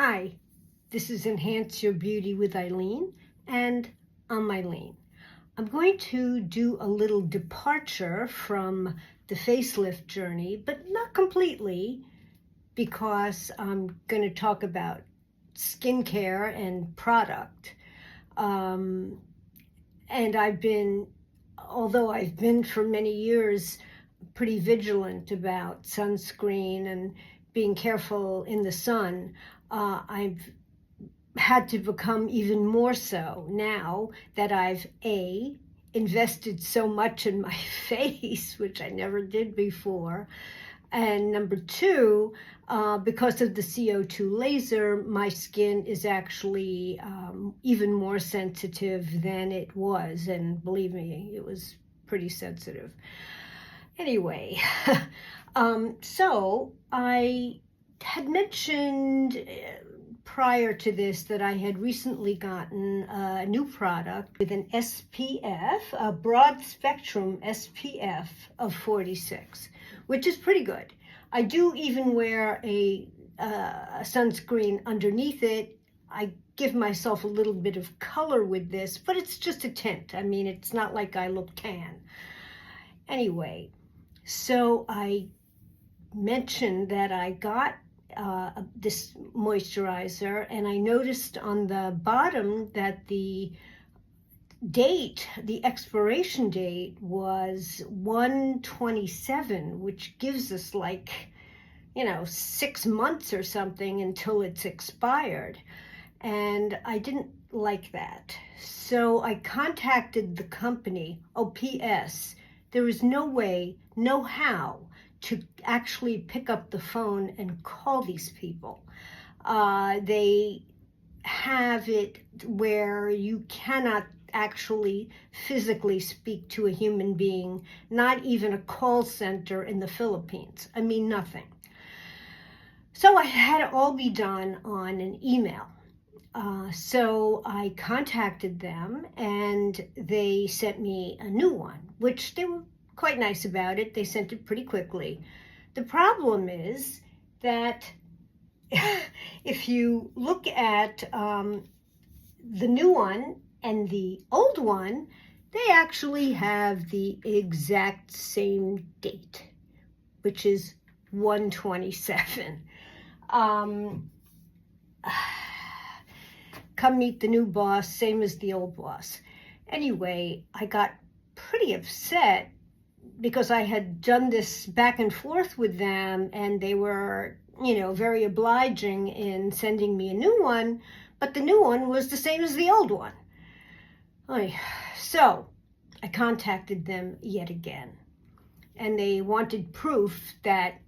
Hi, this is Enhance Your Beauty with Eileen, and I'm Eileen. I'm going to do a little departure from the facelift journey, but not completely, because I'm going to talk about skincare and product. And although I've been for many years pretty vigilant about sunscreen and being careful in the sun, I've had to become even more so now that I've invested so much in my face, which I never did before. And number two, because of the CO2 laser, my skin is actually even more sensitive than it was. And believe me, it was pretty sensitive. Anyway, so I had mentioned prior to this that I had recently gotten a new product with an SPF, a broad spectrum SPF of 46, which is pretty good. I do even wear a sunscreen underneath it. I give myself a little bit of color with this, but it's just a tint. I mean, it's not like I look tan. Anyway, so I mentioned that I got this moisturizer, and I noticed on the bottom that the expiration date was 1/27, which gives us 6 months or something until it's expired. And I didn't like that. So I contacted the company. P.S. There is no way, no how, to actually pick up the phone and call these people. They have it where you cannot actually physically speak to a human being, not even a call center in the Philippines. I mean, nothing. So I had it all be done on an email. So I contacted them, and they sent me a new one, which they were quite nice about it. They sent it pretty quickly. The problem is that if you look at the new one and the old one, they actually have the exact same date, which is 1/27. Come meet the new boss, same as the old boss. Anyway, I got pretty upset because I had done this back and forth with them, and they were, very obliging in sending me a new one, but the new one was the same as the old one. So I contacted them yet again, and they wanted proof that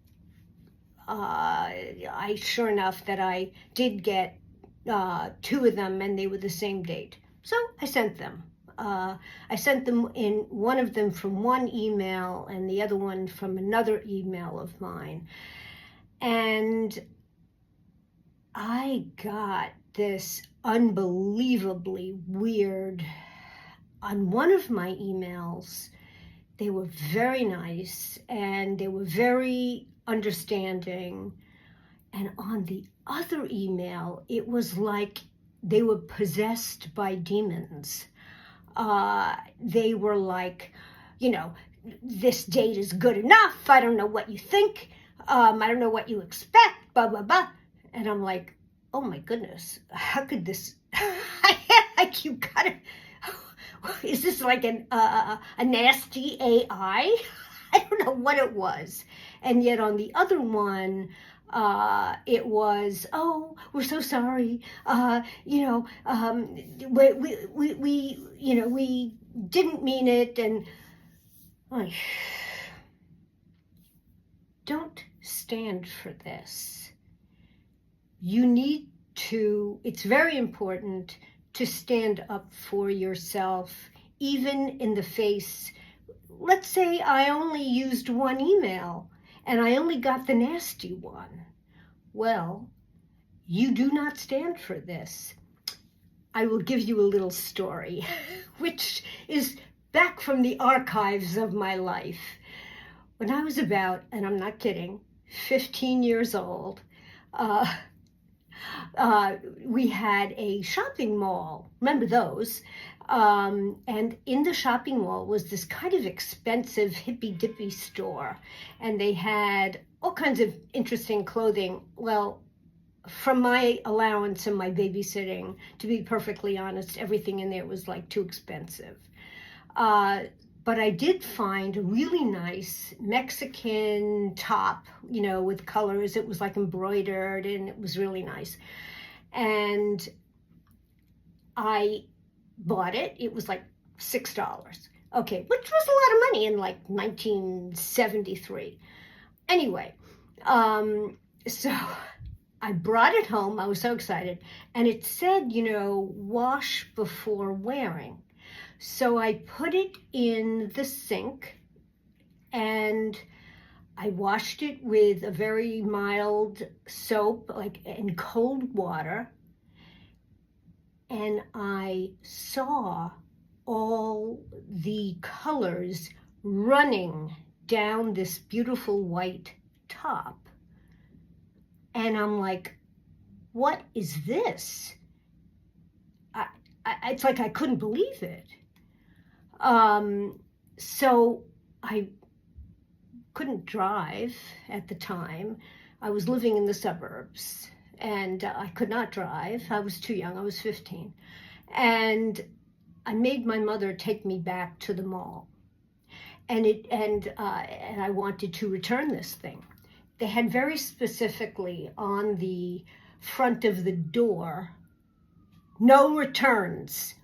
sure enough, that I did get 2 of them, and they were the same date. So I sent them. I sent them in, one of them from one email and the other one from another email of mine. And I got this unbelievably weird, on one of my emails, they were very nice and they were very understanding. And on the other email, it was like they were possessed by demons. They were like, this date is good enough. I don't know what you think. I don't know what you expect, blah, blah, blah. And I'm like, oh my goodness, how could this, you gotta, is this like a nasty AI? I don't know what it was. And yet on the other one, it was, oh, we're so sorry. We didn't mean it. And don't stand for this. You need to, it's very important to stand up for yourself, even in the face. Let's say I only used one email and I only got the nasty one. Well, you do not stand for this. I will give you a little story, which is back from the archives of my life. When I was about, and I'm not kidding, 15 years old, we had a shopping mall. Remember those? And in the shopping mall was this kind of expensive hippy-dippy store. And they had all kinds of interesting clothing. Well, from my allowance and my babysitting, to be perfectly honest, everything in there was like too expensive. But I did find a really nice Mexican top, with colors. It was like embroidered and it was really nice. And I bought it. It was like $6. Okay, which was a lot of money in like 1973. Anyway, so I brought it home. I was so excited. And it said, wash before wearing. So I put it in the sink and I washed it with a very mild soap, like in cold water. And I saw all the colors running down this beautiful white top. And I'm like, what is this? It's like I couldn't believe it. So I couldn't drive at the time. I was living in the suburbs and I could not drive. I was too young. I was 15. And I made my mother take me back to the mall. And I wanted to return this thing. They had very specifically on the front of the door, no returns.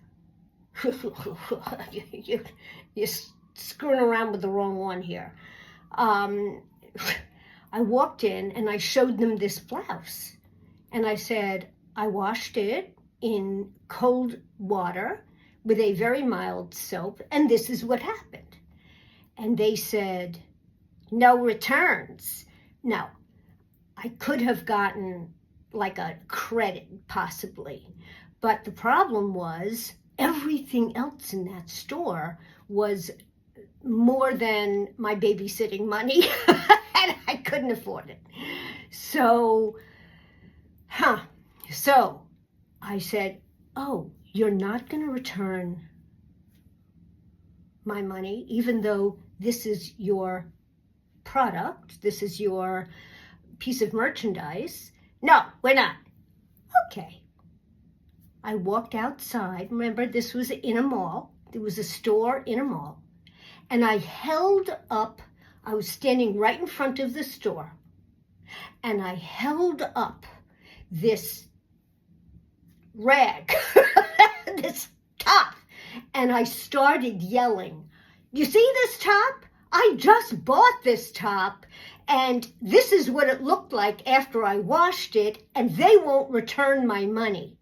You're screwing around with the wrong one here. I walked in and I showed them this blouse. And I said, I washed it in cold water with a very mild soap, and this is what happened. And they said, no returns. Now, I could have gotten like a credit possibly, but the problem was everything else in that store was more than my babysitting money, and I couldn't afford it. So I said, oh, you're not going to return my money, even though this is your product, this is your piece of merchandise? No, we're not. Okay. I walked outside. Remember, this was in a mall. There was a store in a mall. And I was standing right in front of the store. And I held up this rag, this top. And I started yelling, you see this top? I just bought this top. And this is what it looked like after I washed it. And they won't return my money.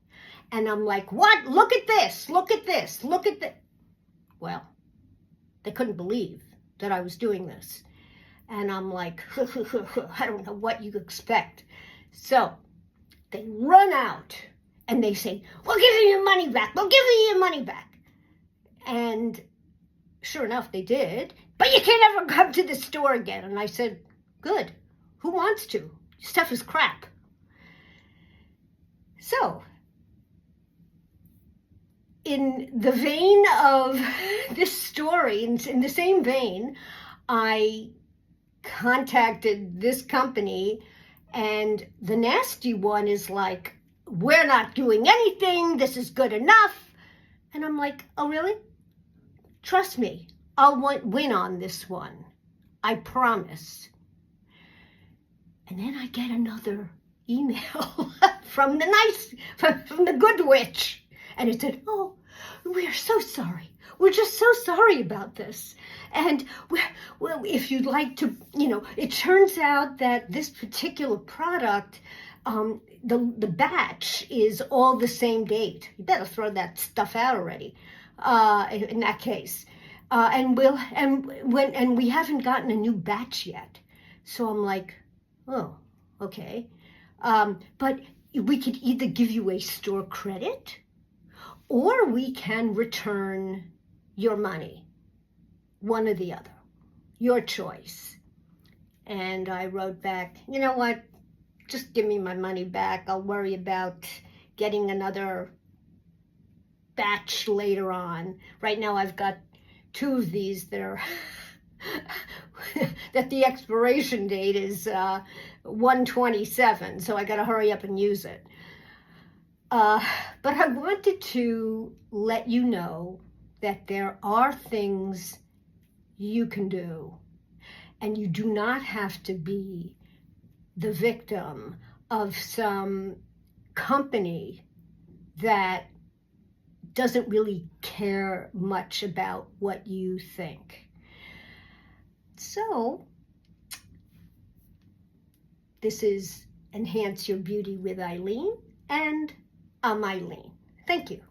And I'm like, what? Look at this. Look at this. Look at this. Well, they couldn't believe that I was doing this. And I'm like, I don't know what you expect. So they run out and they say, we'll give you your money back. We'll give you your money back. And sure enough, they did. But you can't ever come to the store again. And I said, good. Who wants to? Stuff is crap. So, in the vein of this story, in the same vein, I contacted this company, and the nasty one is like, we're not doing anything, this is good enough. And I'm like, oh really? Trust me, I'll win on this one. I promise. And then I get another email from the good witch. And it said, oh, we're so sorry. We're just so sorry about this. And well, if you'd like to, it turns out that this particular product, the batch is all the same date. You better throw that stuff out already. In that case, and we haven't gotten a new batch yet. So I'm like, oh, okay. But we could either give you a store credit, or we can return your money. One or the other. Your choice. And I wrote back, you know what? just give me my money back. I'll worry about getting another batch later on. Right now I've got 2 of these that are that the expiration date is 1/27, so I got to hurry up and use it. But I wanted to let you know that there are things you can do, and you do not have to be the victim of some company that doesn't really care much about what you think. So, this is Enhance Your Beauty with Eileen, and I'm Eileen. Thank you.